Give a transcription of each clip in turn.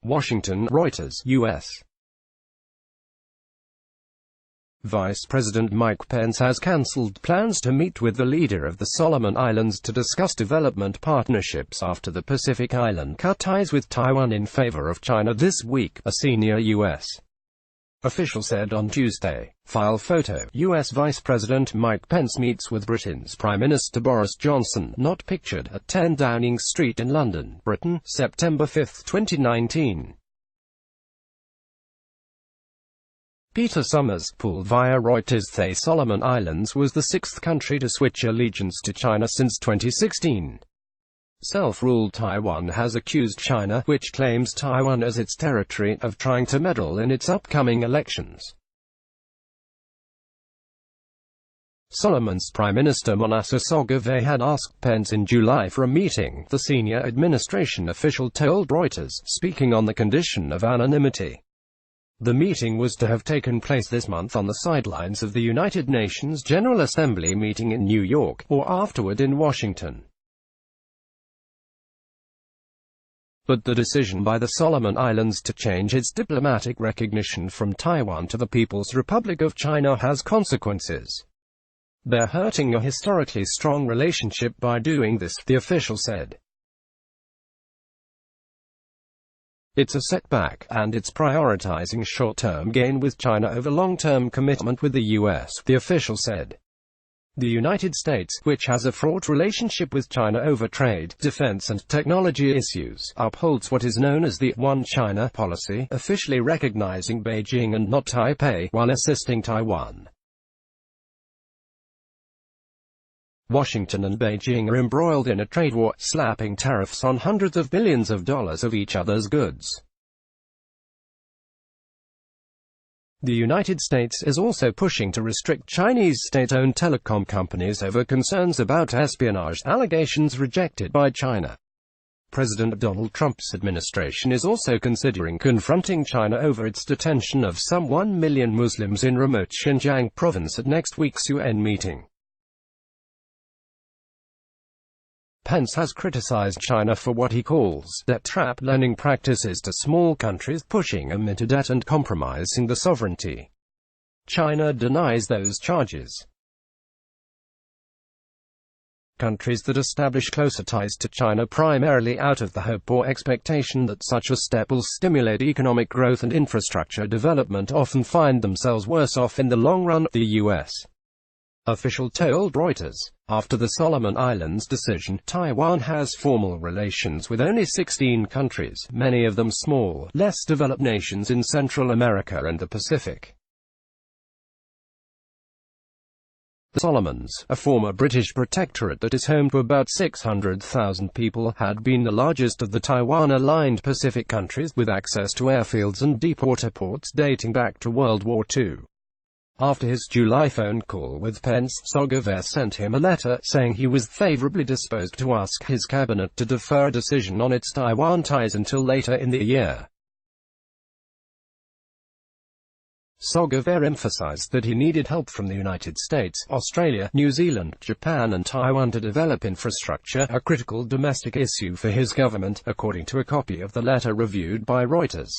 Washington, Reuters, U.S. Vice President Mike Pence has cancelled plans to meet with the leader of the Solomon Islands to discuss development partnerships after the Pacific island cut ties with Taiwan in favor of China this week, a senior U.S. official said on Tuesday. File photo: U.S. Vice President Mike Pence meets with Britain's Prime Minister Boris Johnson, not pictured, at 10 Downing Street in London, Britain, September 5, 2019. Peter Summers, polled via Reuters. The Solomon Islands was the sixth country to switch allegiance to China since 2016. Self-ruled Taiwan has accused China, which claims Taiwan as its territory, of trying to meddle in its upcoming elections. Solomon's Prime Minister Manasseh Sogavare had asked Pence in July for a meeting, the senior administration official told Reuters, speaking on the condition of anonymity. The meeting was to have taken place this month on the sidelines of the United Nations General Assembly meeting in New York, or afterward in Washington. But the decision by the Solomon Islands to change its diplomatic recognition from Taiwan to the People's Republic of China has consequences. They're hurting a historically strong relationship by doing this, the official said. It's a setback, and it's prioritizing short-term gain with China over long-term commitment with the U.S., the official said. The United States, which has a fraught relationship with China over trade, defense and technology issues, upholds what is known as the One China policy, officially recognizing Beijing and not Taipei, while assisting Taiwan. Washington and Beijing are embroiled in a trade war, slapping tariffs on hundreds of billions of dollars of each other's goods. The United States is also pushing to restrict Chinese state-owned telecom companies over concerns about espionage, allegations rejected by China. President Donald Trump's administration is also considering confronting China over its detention of some 1 million Muslims in remote Xinjiang province at next week's UN meeting. Pence has criticized China for what he calls debt trap lending practices to small countries, pushing them into debt and compromising the sovereignty. China denies those charges. Countries that establish closer ties to China primarily out of the hope or expectation that such a step will stimulate economic growth and infrastructure development often find themselves worse off in the long run, the U.S. official told Reuters. After the Solomon Islands decision, Taiwan has formal relations with only 16 countries, many of them small, less developed nations in Central America and the Pacific. The Solomons, a former British protectorate that is home to about 600,000 people, had been the largest of the Taiwan-aligned Pacific countries, with access to airfields and deep-water ports dating back to World War II. After his July phone call with Pence, Sogavare sent him a letter, saying he was favorably disposed to ask his cabinet to defer a decision on its Taiwan ties until later in the year. Sogavare emphasized that he needed help from the United States, Australia, New Zealand, Japan and Taiwan to develop infrastructure, a critical domestic issue for his government, according to a copy of the letter reviewed by Reuters.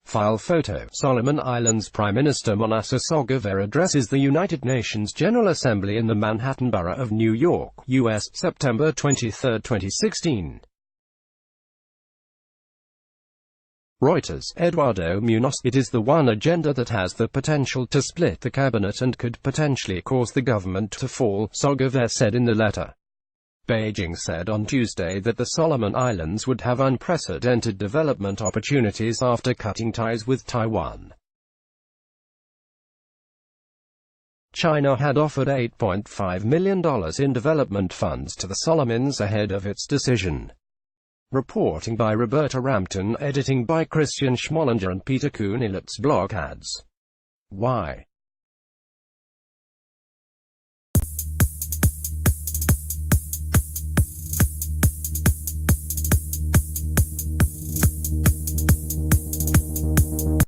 File photo: Solomon Islands Prime Minister Manasseh Sogavare addresses the United Nations General Assembly in the Manhattan borough of New York, U.S., September 23, 2016. Reuters, Eduardo Munoz. It is the one agenda that has the potential to split the cabinet and could potentially cause the government to fall, Sogavare said in the letter. Beijing said on Tuesday that the Solomon Islands would have unprecedented development opportunities after cutting ties with Taiwan. China had offered $8.5 million in development funds to the Solomons ahead of its decision. Reporting by Roberta Rampton, editing by Christian Schmollinger and Peter Kuhnilitz. Blog ads. Why?